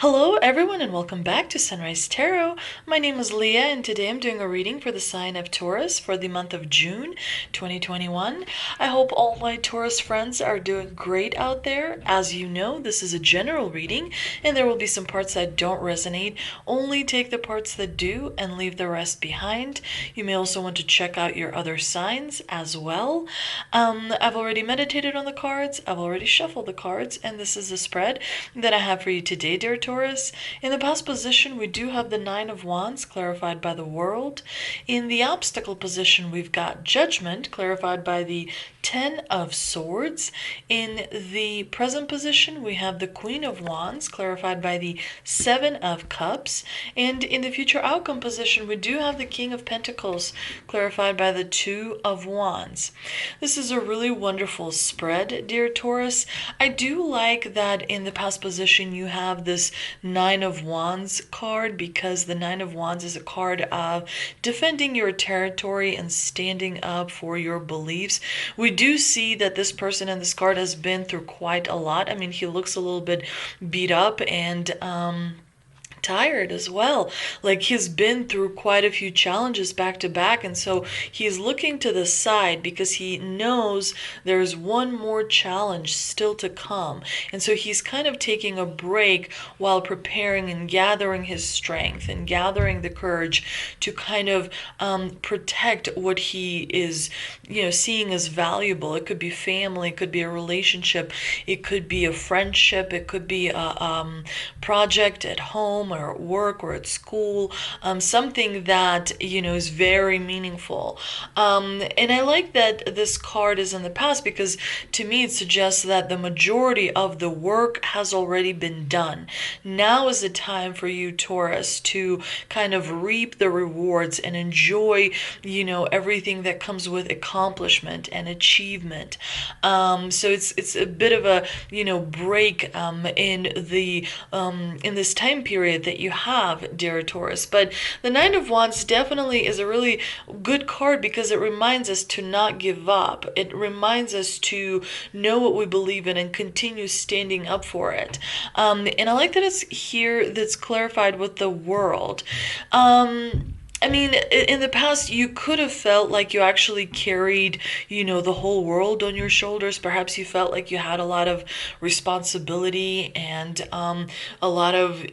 Hello, everyone, and welcome back to Sunrise Tarot. My name is Leah, and today I'm doing a reading for the sign of Taurus for the month of June 2021. I hope all my Taurus friends are doing great out there. As you know, this is a general reading, and there will be some parts that don't resonate. Only take the parts that do and leave the rest behind. You may also want to check out your other signs as well. I've already meditated on the cards, I've already shuffled the cards, and this is the spread that I have for you today, dear Taurus. In the past position, we do have the Nine of Wands, clarified by the World. In the obstacle position, we've got Judgment, clarified by the Ten of Swords. In the present position, we have the Queen of Wands, clarified by the Seven of Cups. And in the future outcome position, we do have the King of Pentacles, clarified by the Two of Wands. This is a really wonderful spread, dear Taurus. I do like that in the past position you have this Nine of Wands card, because the Nine of Wands is a card of defending your territory and standing up for your beliefs. We do see that this person in this card has been through quite a lot. I mean, he looks a little bit beat up and tired as well. Like, he's been through quite a few challenges back to back, and so he's looking to the side because he knows there's one more challenge still to come. And so he's kind of taking a break while preparing and gathering his strength and gathering the courage to kind of protect what he is, seeing as valuable. It could be family, it could be a relationship, it could be a friendship, it could be a project at home or at work or at school, something that is very meaningful. And I like that this card is in the past, because to me it suggests that the majority of the work has already been done. Now is the time for you, Taurus, to kind of reap the rewards and enjoy everything that comes with accomplishment and achievement. So it's a bit of a break in this time period that you have, dear Taurus. But the Nine of Wands definitely is a really good card, because it reminds us to not give up. It reminds us to know what we believe in and continue standing up for it. And I like that it's here that's clarified with the World. I mean, in the past, you could have felt like you actually carried, the whole world on your shoulders. Perhaps you felt like you had a lot of responsibility and a lot of,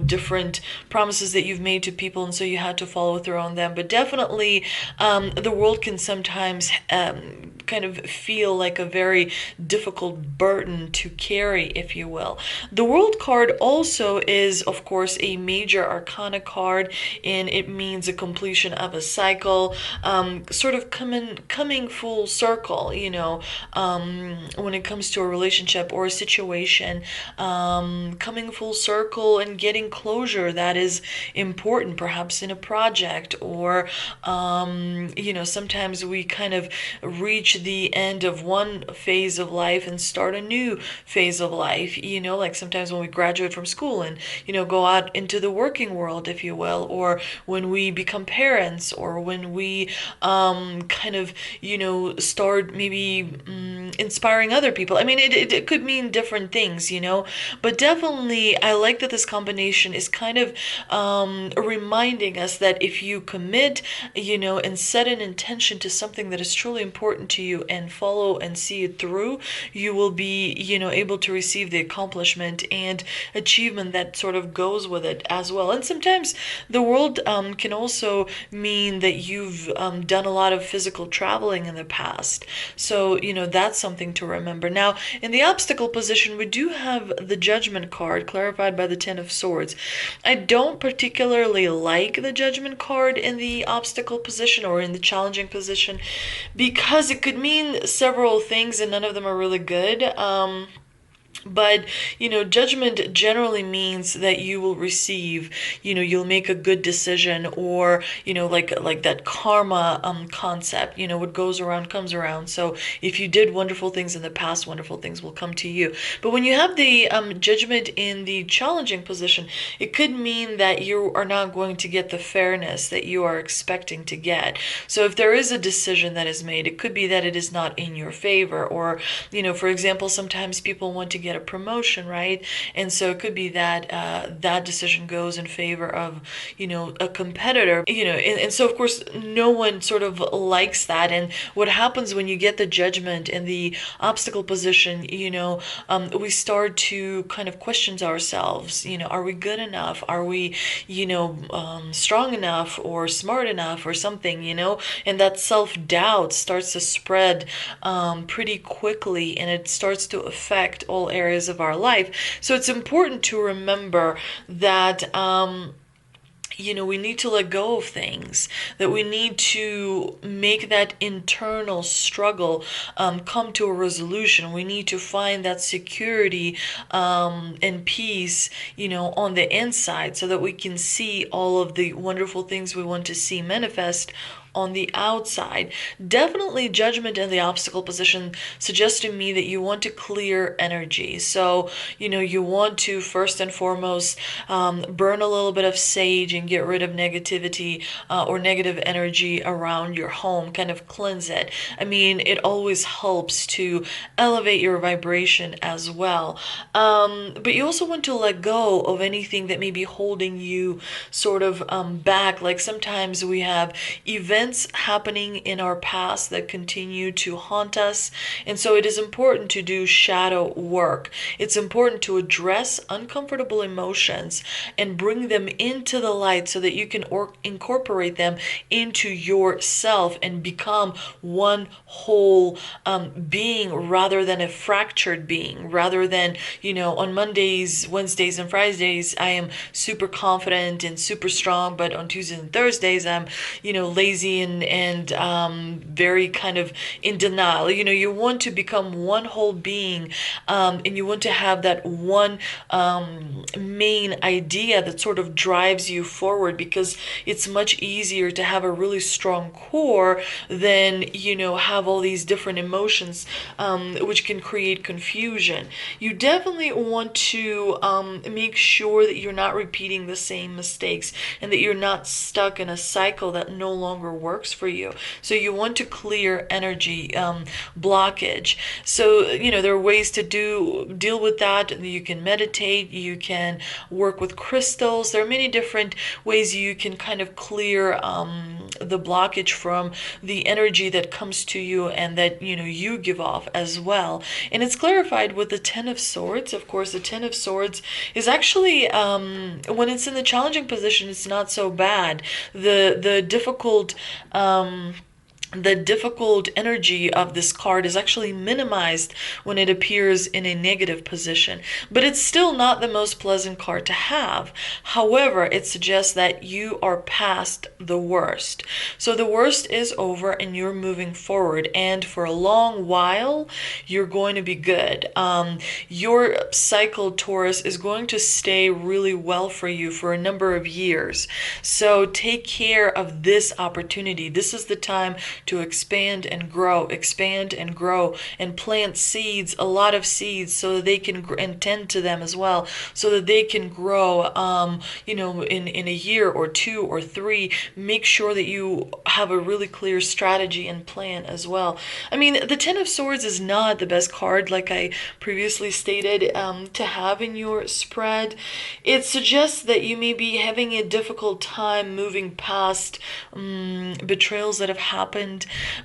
different promises that you've made to people, and so you had to follow through on them. But definitely, the world can sometimes kind of feel like a very difficult burden to carry, if you will. The World card also is, of course, a major arcana card, and it means a completion of a cycle, sort of coming full circle, when it comes to a relationship or a situation, coming full circle and getting closure that is important, perhaps in a project, or sometimes we kind of reach the end of one phase of life and start a new phase of life, like sometimes when we graduate from school and go out into the working world, if you will, or when we become parents, or when we kind of start maybe inspiring other people. I mean, it could mean different things, but definitely I like that this combination is kind of reminding us that if you commit, and set an intention to something that is truly important to you and follow and see it through, you will be able to receive the accomplishment and achievement that sort of goes with it as well. And sometimes the World can also mean that you've done a lot of physical traveling in the past, so that's something to remember. Now, in the obstacle position, we do have the Judgment card, clarified by the Ten of Swords. I don't particularly like the Judgment card in the obstacle position or in the challenging position, because it could mean several things and none of them are really good. But judgment generally means that you will receive, you'll make a good decision, or like that karma concept, what goes around comes around. So if you did wonderful things in the past, wonderful things will come to you. But when you have the judgment in the challenging position, it could mean that you are not going to get the fairness that you are expecting to get. So if there is a decision that is made, it could be that it is not in your favor, or for example, sometimes people want to get get a promotion, right? And so it could be that that decision goes in favor of, a competitor, and so of course no one sort of likes that. And what happens when you get the judgment and the obstacle position, we start to kind of question ourselves, are we good enough? Are we, strong enough or smart enough or something, and that self-doubt starts to spread pretty quickly, and it starts to affect all areas of our life. So it's important to remember that we need to let go of things, that we need to make that internal struggle come to a resolution. We need to find that security and peace, on the inside, so that we can see all of the wonderful things we want to see manifest on the outside. Definitely judgment in the obstacle position suggests to me that you want to clear energy. So, you want to first and foremost burn a little bit of sage and get rid of negativity or negative energy around your home, kind of cleanse it. I mean, it always helps to elevate your vibration as well. But you also want to let go of anything that may be holding you sort of back. Like sometimes we have events happening in our past that continue to haunt us. And so it is important to do shadow work. It's important to address uncomfortable emotions and bring them into the light so that you can incorporate them into yourself and become one whole being, rather than a fractured being, rather than, on Mondays, Wednesdays, and Fridays, I am super confident and super strong, but on Tuesdays and Thursdays, I'm, lazy and very kind of in denial. You want to become one whole being, and you want to have that one main idea that sort of drives you forward, because it's much easier to have a really strong core than, have all these different emotions, which can create confusion. You definitely want to make sure that you're not repeating the same mistakes and that you're not stuck in a cycle that no longer works for you. So you want to clear energy blockage. So, there are ways to deal with that. You can meditate, you can work with crystals. There are many different ways you can kind of clear the blockage from the energy that comes to you and that, you give off as well. And it's clarified with the Ten of Swords. Of course, the Ten of Swords is actually, when it's in the challenging position, it's not so bad. The difficult energy of this card is actually minimized when it appears in a negative position, but it's still not the most pleasant card to have. However, it suggests that you are past the worst. So the worst is over and you're moving forward, and for a long while you're going to be good. Your cycle, Taurus, is going to stay really well for you for a number of years. So take care of this opportunity. This is the time to expand and grow and plant seeds, a lot of seeds, so that they can and tend to them as well, so that they can grow in a year or two or three. Make sure that you have a really clear strategy and plan as well. I mean, the Ten of Swords is not the best card, like I previously stated, to have in your spread. It suggests that you may be having a difficult time moving past betrayals that have happened.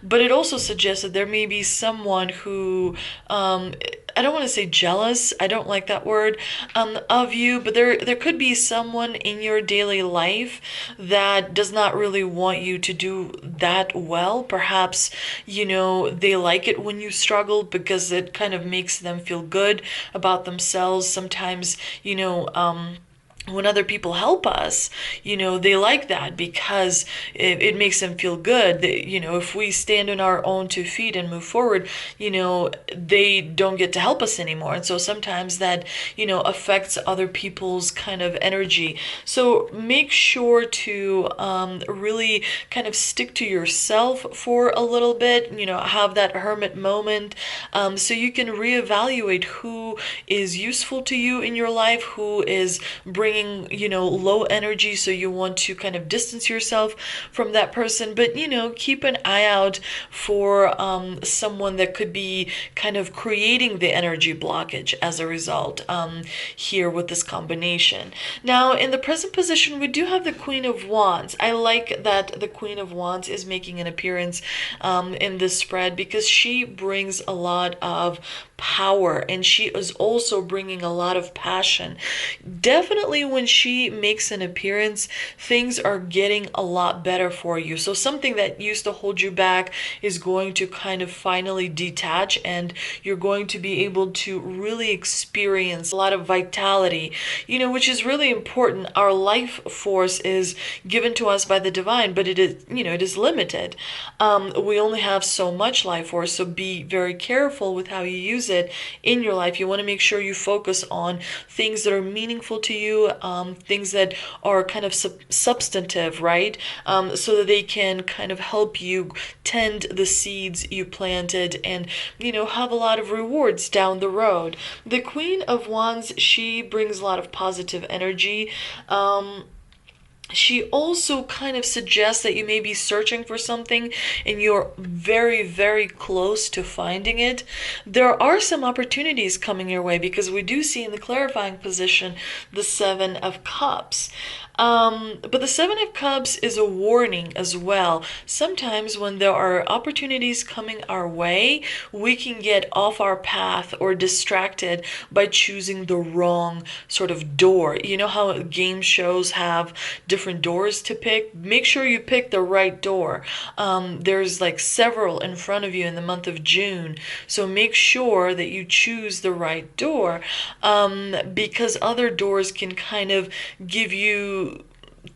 But it also suggests that there may be someone who, I don't want to say jealous, I don't like that word, of you, but there could be someone in your daily life that does not really want you to do that well. Perhaps, they like it when you struggle because it kind of makes them feel good about themselves. Sometimes, when other people help us, they like that because it makes them feel good. If we stand on our own 2 feet and move forward, they don't get to help us anymore. And so sometimes that, affects other people's kind of energy. So make sure to really kind of stick to yourself for a little bit, have that hermit moment, so you can reevaluate who is useful to you in your life, who is bringing bringing, low energy, so you want to kind of distance yourself from that person. But, keep an eye out for someone that could be kind of creating the energy blockage as a result here with this combination. Now, in the present position, we do have the Queen of Wands. I like that the Queen of Wands is making an appearance in this spread, because she brings a lot of power, and she is also bringing a lot of passion. Definitely when she makes an appearance, things are getting a lot better for you. So something that used to hold you back is going to kind of finally detach, and you're going to be able to really experience a lot of vitality, which is really important. Our life force is given to us by the divine, but it is limited. We only have so much life force, so be very careful with how you use it in your life. You want to make sure you focus on things that are meaningful to you, things that are kind of substantive, right? So that they can kind of help you tend the seeds you planted, and have a lot of rewards down the road. The Queen of Wands, she brings a lot of positive energy. She also kind of suggests that you may be searching for something and you're very, very close to finding it. There are some opportunities coming your way, because we do see in the clarifying position the Seven of Cups. But the Seven of Cups is a warning as well. Sometimes when there are opportunities coming our way, we can get off our path or distracted by choosing the wrong sort of door. You know how game shows have different doors to pick? Make sure you pick the right door. There's like several in front of you in the month of June. So make sure that you choose the right door, because other doors can kind of give you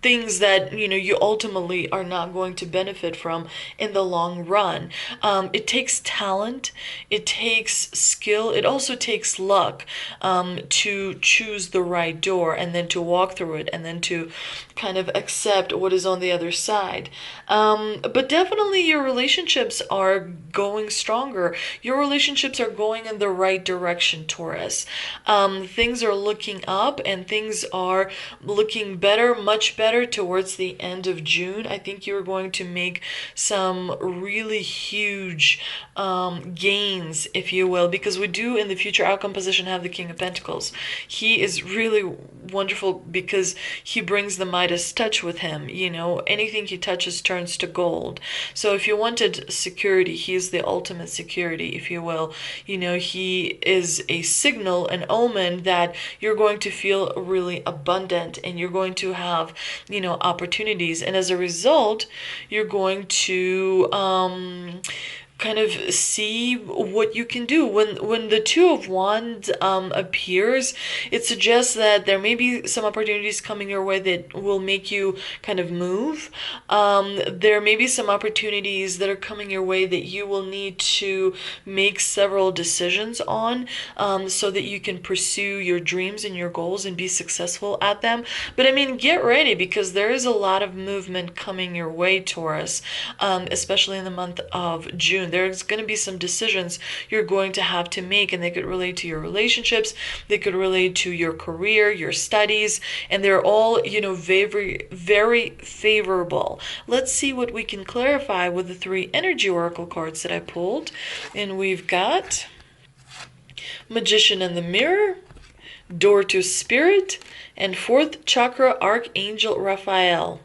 things that you ultimately are not going to benefit from in the long run. It takes talent, it takes skill, it also takes luck to choose the right door, and then to walk through it, and then to kind of accept what is on the other side. But definitely your relationships are going stronger. Your relationships are going in the right direction, Taurus. Things are looking up, and things are looking better, much better towards the end of June. I think you're going to make some really huge gains, if you will, because we do in the future outcome position have the King of Pentacles. He is really wonderful because he brings the Midas touch with him. Anything he touches turns to gold. So if you wanted security, he is the ultimate security, if you will. He is a signal, an omen that you're going to feel really abundant, and you're going to have opportunities, and as a result you're going to kind of see what you can do. When the Two of Wands appears, it suggests that there may be some opportunities coming your way that will make you kind of move. There may be some opportunities that are coming your way that you will need to make several decisions on, so that you can pursue your dreams and your goals and be successful at them. But I mean, get ready, because there is a lot of movement coming your way, Taurus, especially in the month of June. There's going to be some decisions you're going to have to make, and they could relate to your relationships, they could relate to your career, your studies, and they're all, very, very favorable. Let's see what we can clarify with the 3 energy oracle cards that I pulled. And we've got Magician in the Mirror, Door to Spirit, and 4th Chakra Archangel Raphael.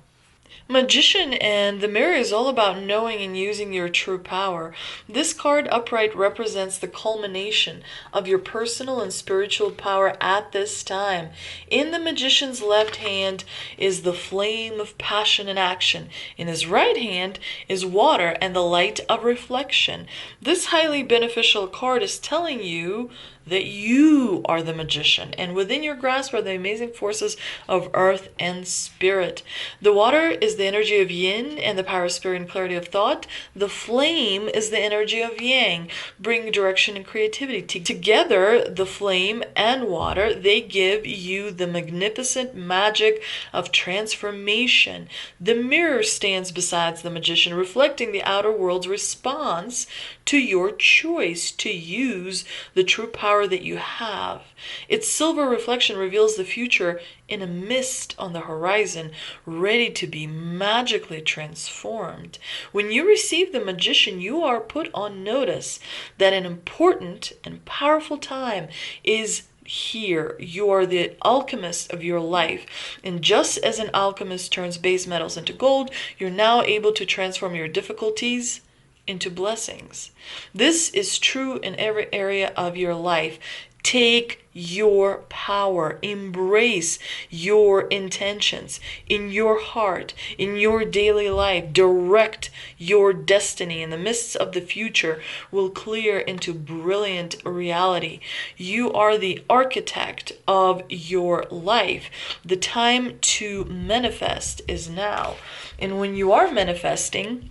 Magician and the Mirror is all about knowing and using your true power. This card upright represents the culmination of your personal and spiritual power at this time. In the Magician's left hand is the flame of passion and action. In his right hand is water and the light of reflection. This highly beneficial card is telling you that you are the magician, and within your grasp are the amazing forces of earth and spirit. The water is the energy of yin and the power of spirit and clarity of thought. The flame is the energy of yang, bringing direction and creativity. Together, the flame and water, they give you the magnificent magic of transformation. The mirror stands beside the magician, reflecting the outer world's response to your choice to use the true power power that you have. Its silver reflection reveals the future in a mist on the horizon, ready to be magically transformed. When you receive the magician, you are put on notice that an important and powerful time is here. You are the alchemist of your life. And just as an alchemist turns base metals into gold, you're now able to transform your difficulties into blessings. This is true in every area of your life. Take your power, embrace your intentions in your heart, in your daily life. Direct your destiny, and the mists of the future will clear into brilliant reality. You are the architect of your life. The time to manifest is now. And when you are manifesting,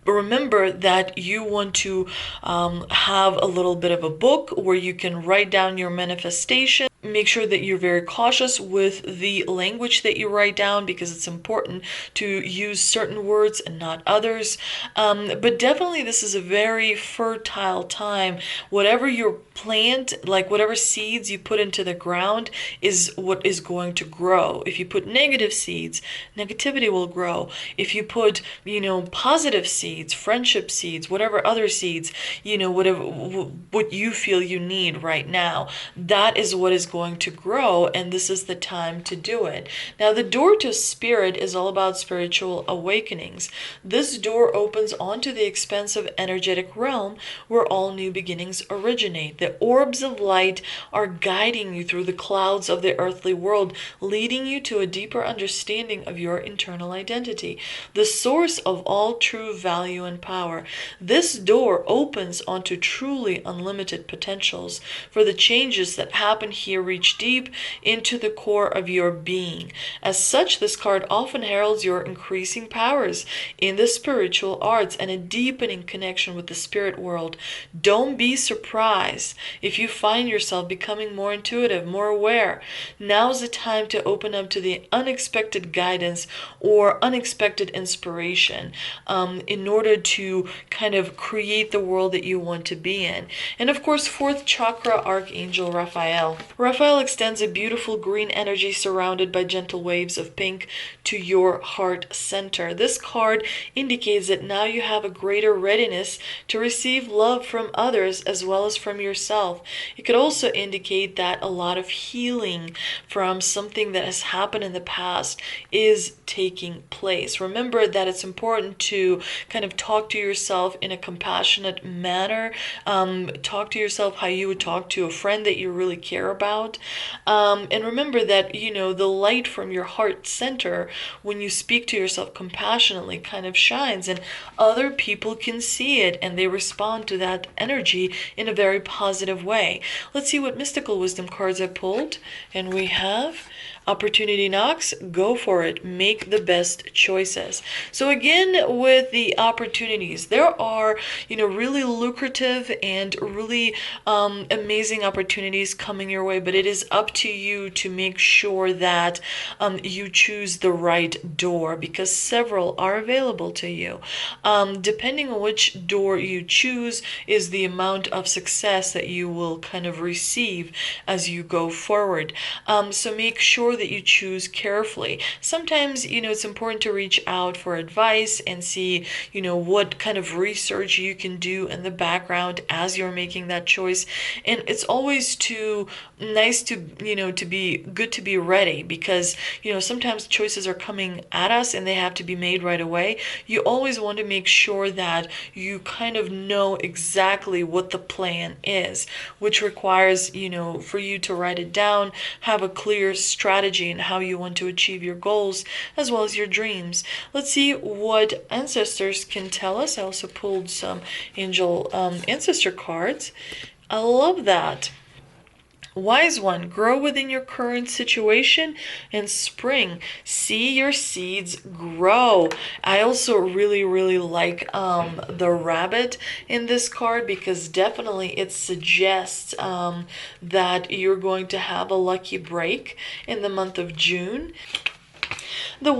remember that you want to have a little bit of a book where you can write down your manifestation. Make sure that you're very cautious with the language that you write down, because it's important to use certain words and not others. But definitely this is a very fertile time. Whatever you plant, like whatever seeds you put into the ground is what is going to grow. If you put negative seeds, negativity will grow. If you put, positive seeds, friendship seeds, whatever other seeds, whatever what you feel you need right now, that is what is going to grow, and this is the time to do it. Now, the door to spirit is all about spiritual awakenings. This door opens onto the expansive energetic realm where all new beginnings originate. The orbs of light are guiding you through the clouds of the earthly world, leading you to a deeper understanding of your internal identity, the source of all true value and power. This door opens onto truly unlimited potentials, for the changes that happen here reach deep into the core of your being. As such, this card often heralds your increasing powers in the spiritual arts and a deepening connection with the spirit world. Don't be surprised if you find yourself becoming more intuitive, more aware. Now's the time to open up to the unexpected guidance or unexpected inspiration in order to kind of create the world that you want to be in. And of course, fourth chakra, Archangel Raphael. Raphael extends a beautiful green energy surrounded by gentle waves of pink to your heart center. This card indicates that now you have a greater readiness to receive love from others as well as from yourself. It could also indicate that a lot of healing from something that has happened in the past is taking place. Remember that it's important to kind of talk to yourself in a compassionate manner. Talk to yourself how you would talk to a friend that you really care about. And remember that, the light from your heart center, when you speak to yourself compassionately, kind of shines, and other people can see it and they respond to that energy in a very positive way. Let's see what mystical wisdom cards I pulled. And we have opportunity knocks, go for it, make the best choices. So again, with the opportunities, there are really lucrative and really amazing opportunities coming your way, but it is up to you to make sure that you choose the right door, because several are available to you. Depending on which door you choose is the amount of success that you will kind of receive as you go forward. So make sure that you choose carefully. Sometimes, it's important to reach out for advice and see, what kind of research you can do in the background as you're making that choice. And it's always nice to be good to be ready, because, sometimes choices are coming at us and they have to be made right away. You always want to make sure that you kind of know exactly what the plan is, which requires, for you to write it down, have a clear strategy and how you want to achieve your goals as well as your dreams. Let's see what ancestors can tell us. I also pulled some angel ancestor cards. I love that. Wise one, grow within your current situation and spring. See your seeds grow. I also really, really like the rabbit in this card, because definitely it suggests that you're going to have a lucky break in the month of June. The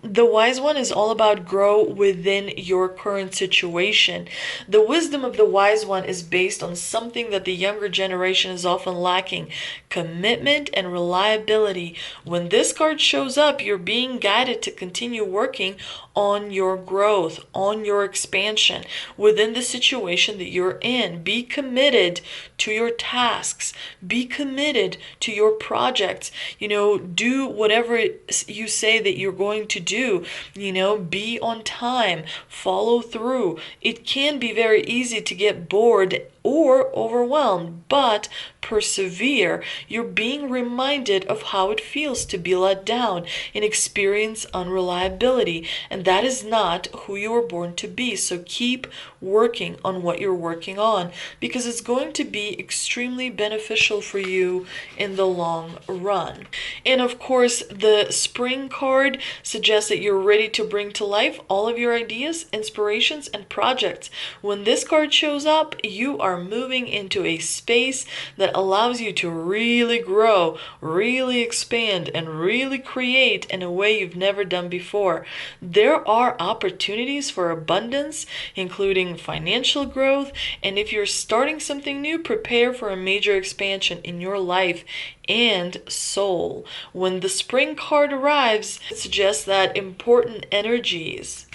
The wise one is all about grow within your current situation. The wisdom of the wise one is based on something that the younger generation is often lacking: commitment and reliability. When this card shows up, you're being guided to continue working on your growth, on your expansion within the situation that you're in. Be committed to your tasks, be committed to your projects. Do whatever you say that you're going to do. Be on time, follow through. It can be very easy to get bored or overwhelmed, but persevere. You're being reminded of how it feels to be let down and experience unreliability, and that is not who you were born to be. So keep working on what you're working on, because it's going to be extremely beneficial for you in the long run. And of course, the spring card suggests that you're ready to bring to life all of your ideas, inspirations, and projects. When this card shows up, you are moving into a space that allows you to really grow, really expand, and really create in a way you've never done before. There are opportunities for abundance, including financial growth, and if you're starting something new, prepare for a major expansion in your life and soul. When the spring card arrives, it suggests that important energies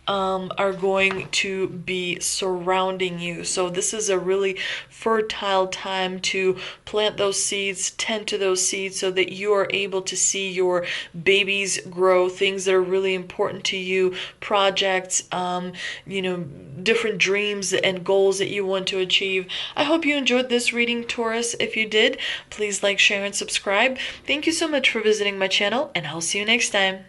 are going to be surrounding you. So this is a really fertile time to plant those seeds, tend to those seeds, so that you are able to see your babies grow, things that are really important to you, projects, different dreams and goals that you want to achieve. I hope you enjoyed this reading, Taurus. If you did, please like, share, and subscribe. Thank you so much for visiting my channel, and I'll see you next time.